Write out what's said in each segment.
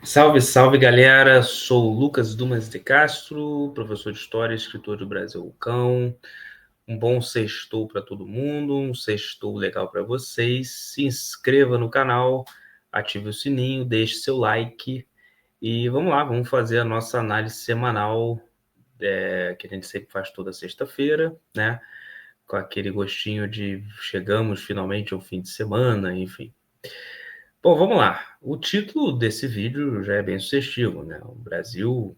Salve, salve galera! Sou o Lucas Dumas de Castro, professor de História e escritor do Brasil Cão. Um bom sextou para todo mundo, um sextou legal para vocês. Se inscreva no canal, ative o sininho, deixe seu like e vamos lá, vamos fazer a nossa análise semanal que a gente sempre faz toda sexta-feira, né? Com aquele gostinho de chegamos finalmente ao fim de semana, enfim. Bom, vamos lá. O título desse vídeo já é bem sugestivo, né? O Brasil,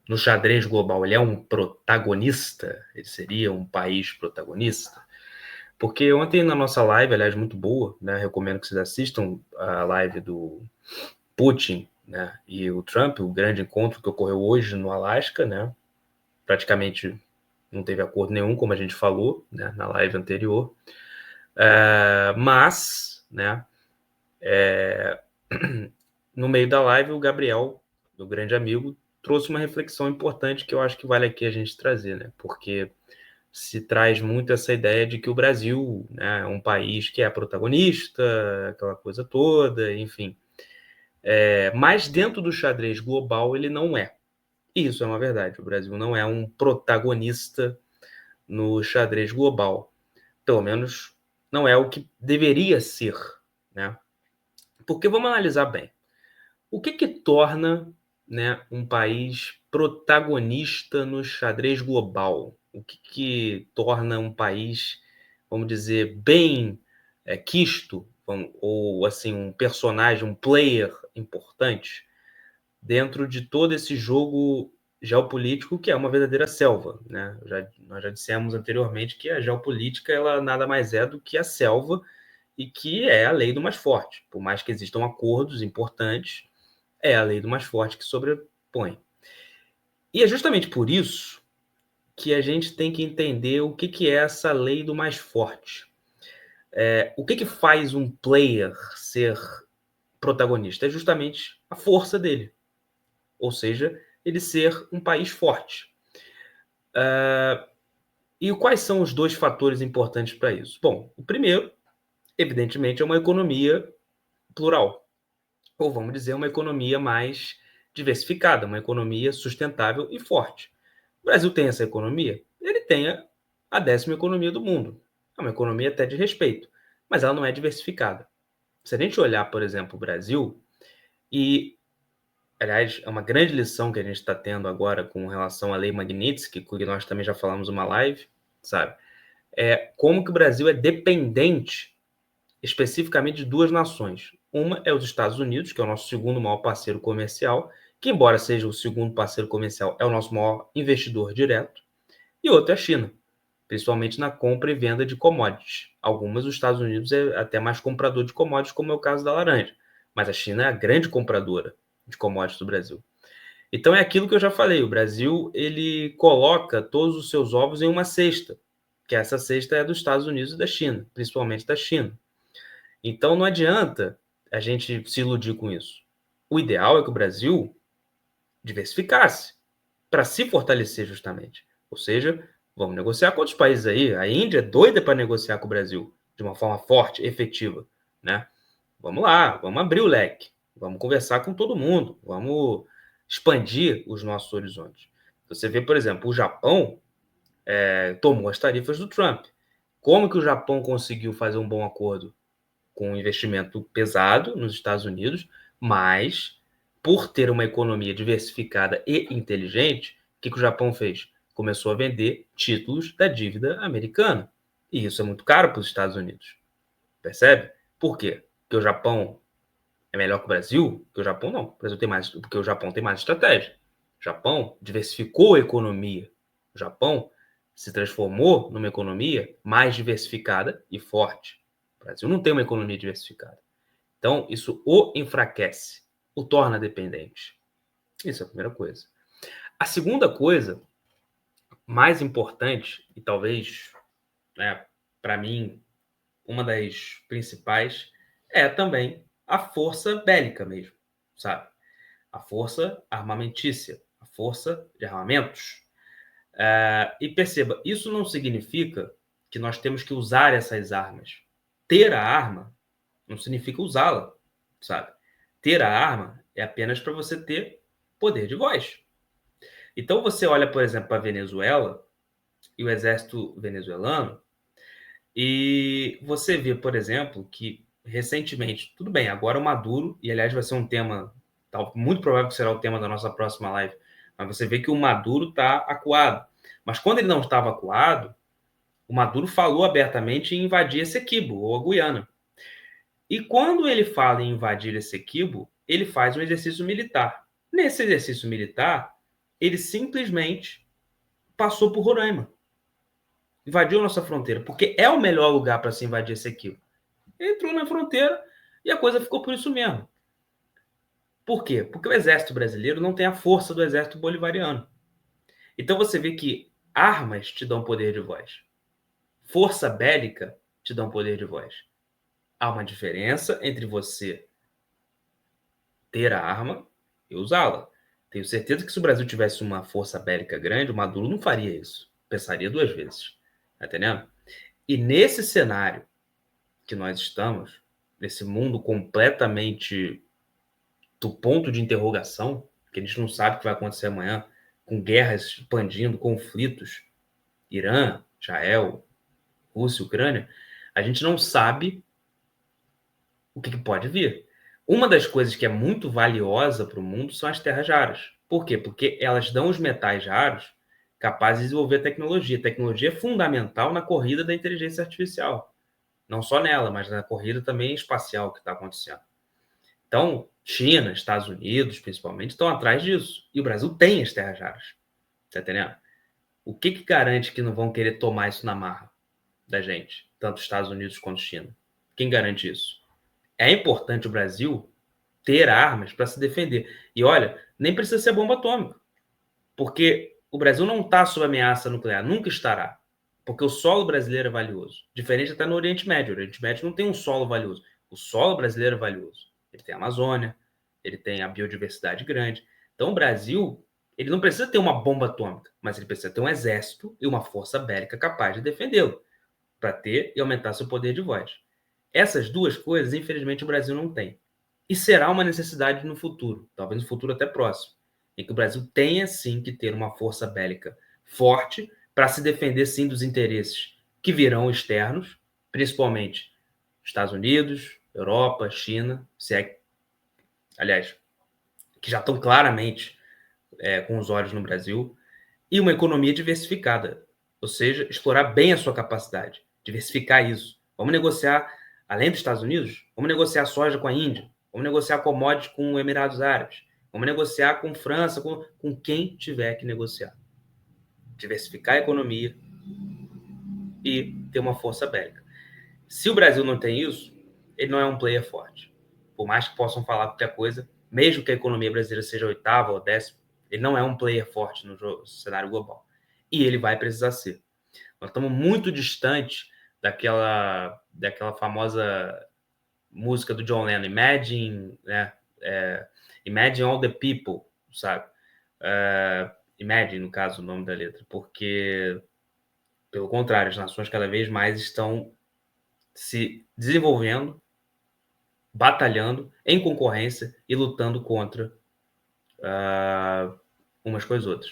no xadrez global, ele é um protagonista? Ele seria um país protagonista? Porque ontem na nossa live, aliás, muito boa, né? Recomendo que vocês assistam a live do Putin, né? E o Trump, o grande encontro que ocorreu hoje no Alasca, né? Praticamente não teve acordo nenhum, como a gente falou, né? Na live anterior. Mas, né? No meio da live, o Gabriel, meu grande amigo, trouxe uma reflexão importante que eu acho que vale aqui a gente trazer, né? Porque se traz muito essa ideia de que o Brasil, né, é um país que é protagonista, aquela coisa toda, enfim. Mas dentro do xadrez global ele não é. E isso é uma verdade. O Brasil não é um protagonista no xadrez global. Pelo menos não é o que deveria ser, né? Porque vamos analisar bem. O que torna, né, um país protagonista no xadrez global? O que torna um país, vamos dizer, bem quisto, ou assim, um personagem, um player importante dentro de todo esse jogo geopolítico que é uma verdadeira selva, né? Nós já dissemos anteriormente que a geopolítica ela nada mais é do que a selva e que é a lei do mais forte. Por mais que existam acordos importantes, é a lei do mais forte que sobrepõe. E é justamente por isso que a gente tem que entender o que é essa lei do mais forte. O que faz um player ser protagonista? É justamente a força dele. Ou seja, ele ser um país forte. E quais são os dois fatores importantes para isso? Bom, o primeiro, evidentemente, é uma economia plural. Ou vamos dizer, uma economia mais diversificada, uma economia sustentável e forte. O Brasil tem essa economia? Ele tem a 10ª economia do mundo. É uma economia até de respeito, mas ela não é diversificada. Se a gente olhar, por exemplo, o Brasil, e, aliás, é uma grande lição que a gente está tendo agora com relação à Lei Magnitsky, que nós também já falamos uma live, sabe? Como que o Brasil é dependente especificamente de duas nações. Uma é os Estados Unidos, que é o nosso segundo maior parceiro comercial, que, embora seja o segundo parceiro comercial, é o nosso maior investidor direto. E outra é a China, principalmente na compra e venda de commodities. Algumas, os Estados Unidos é até mais comprador de commodities, como é o caso da laranja. Mas a China é a grande compradora de commodities do Brasil. Então é aquilo que eu já falei, o Brasil ele coloca todos os seus ovos em uma cesta, que essa cesta é dos Estados Unidos e da China, principalmente da China. Então não adianta a gente se iludir com isso. O ideal é que o Brasil diversificasse para se fortalecer justamente. Ou seja, vamos negociar com outros países aí. A Índia é doida para negociar com o Brasil de uma forma forte, efetiva, né? Vamos lá, vamos abrir o leque, vamos conversar com todo mundo, vamos expandir os nossos horizontes. Você vê, por exemplo, o Japão tomou as tarifas do Trump. Como que o Japão conseguiu fazer um bom acordo? Com um investimento pesado nos Estados Unidos, mas por ter uma economia diversificada e inteligente, o que o Japão fez? Começou a vender títulos da dívida americana. E isso é muito caro para os Estados Unidos. Percebe? Por quê? Porque o Japão é melhor que o Brasil? Porque o Japão não. Porque o Japão tem mais estratégia. O Japão diversificou a economia. O Japão se transformou numa economia mais diversificada e forte. O Brasil não tem uma economia diversificada. Então, isso o enfraquece, o torna dependente. Isso é a primeira coisa. A segunda coisa, mais importante, e talvez, né, para mim, uma das principais, é também a força bélica mesmo, sabe? A força armamentícia, a força de armamentos. E perceba, isso não significa que nós temos que usar essas armas. Ter a arma não significa usá-la, sabe? Ter a arma é apenas para você ter poder de voz. Então você olha, por exemplo, para a Venezuela e o exército venezuelano, e você vê, por exemplo, que recentemente, tudo bem, agora o Maduro, e aliás vai ser um tema, muito provável que será o tema da nossa próxima live, mas você vê que o Maduro está acuado. Mas quando ele não estava acuado, o Maduro falou abertamente em invadir Essequibo, ou a Guiana. E quando ele fala em invadir Essequibo, ele faz um exercício militar. Nesse exercício militar, ele simplesmente passou por Roraima. Invadiu a nossa fronteira, porque é o melhor lugar para se invadir Essequibo. Entrou na fronteira e a coisa ficou por isso mesmo. Por quê? Porque o exército brasileiro não tem a força do exército bolivariano. Então você vê que armas te dão poder de voz. Força bélica te dão poder de voz. Há uma diferença entre você ter a arma e usá-la. Tenho certeza que se o Brasil tivesse uma força bélica grande, o Maduro não faria isso. Pensaria duas vezes. Tá entendendo? E nesse cenário que nós estamos, nesse mundo completamente do ponto de interrogação, que a gente não sabe o que vai acontecer amanhã, com guerras expandindo, conflitos, Irã, Israel, Rússia, Ucrânia, a gente não sabe o que pode vir. Uma das coisas que é muito valiosa para o mundo são as terras raras. Por quê? Porque elas dão os metais raros capazes de desenvolver tecnologia. Tecnologia é fundamental na corrida da inteligência artificial. Não só nela, mas na corrida também espacial que está acontecendo. Então, China, Estados Unidos, principalmente, estão atrás disso. E o Brasil tem as terras raras. Tá entendendo? O que garante que não vão querer tomar isso na marra da gente? Tanto Estados Unidos quanto China. Quem garante isso? É importante o Brasil ter armas para se defender. E olha, nem precisa ser bomba atômica. Porque o Brasil não está sob ameaça nuclear, nunca estará. Porque o solo brasileiro é valioso. Diferente até no Oriente Médio. O Oriente Médio não tem um solo valioso. O solo brasileiro é valioso. Ele tem a Amazônia, ele tem a biodiversidade grande. Então o Brasil, ele não precisa ter uma bomba atômica, mas ele precisa ter um exército e uma força bélica capaz de defendê-lo, para ter e aumentar seu poder de voz. Essas duas coisas, infelizmente, o Brasil não tem. E será uma necessidade no futuro, talvez no futuro até próximo, em que o Brasil tenha sim que ter uma força bélica forte para se defender sim dos interesses que virão externos, principalmente Estados Unidos, Europa, China, aliás, que já estão claramente com os olhos no Brasil, e uma economia diversificada, ou seja, explorar bem a sua capacidade, diversificar isso. Vamos negociar, além dos Estados Unidos, vamos negociar soja com a Índia, vamos negociar commodities com os Emirados Árabes, vamos negociar com França, com quem tiver que negociar. Diversificar a economia e ter uma força bélica. Se o Brasil não tem isso, ele não é um player forte. Por mais que possam falar qualquer coisa, mesmo que a economia brasileira seja oitava ou décima, ele não é um player forte no cenário global. E ele vai precisar ser. Nós estamos muito distantes daquela famosa música do John Lennon, Imagine, né? Imagine all the people, sabe? Imagine, no caso, o nome da letra, porque, pelo contrário, as nações cada vez mais estão se desenvolvendo, batalhando em concorrência e lutando contra umas com as outras.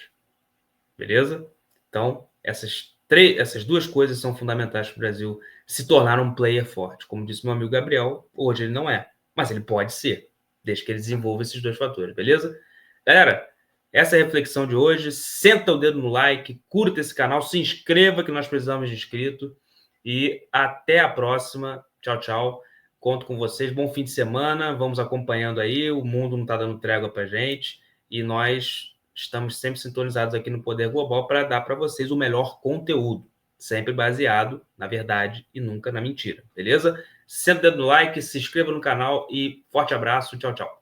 Beleza? Então, essas duas coisas são fundamentais para o Brasil se tornar um player forte. Como disse meu amigo Gabriel, hoje ele não é, mas ele pode ser, desde que ele desenvolva esses dois fatores, beleza? Galera, essa é a reflexão de hoje. Senta o dedo no like, curta esse canal, se inscreva que nós precisamos de inscrito. E até a próxima. Tchau, tchau. Conto com vocês. Bom fim de semana. Vamos acompanhando aí. O mundo não está dando trégua para gente. E nós estamos sempre sintonizados aqui no Poder Global para dar para vocês o melhor conteúdo. Sempre baseado na verdade e nunca na mentira. Beleza? Senta o dedo no like, se inscreva no canal e forte abraço. Tchau, tchau.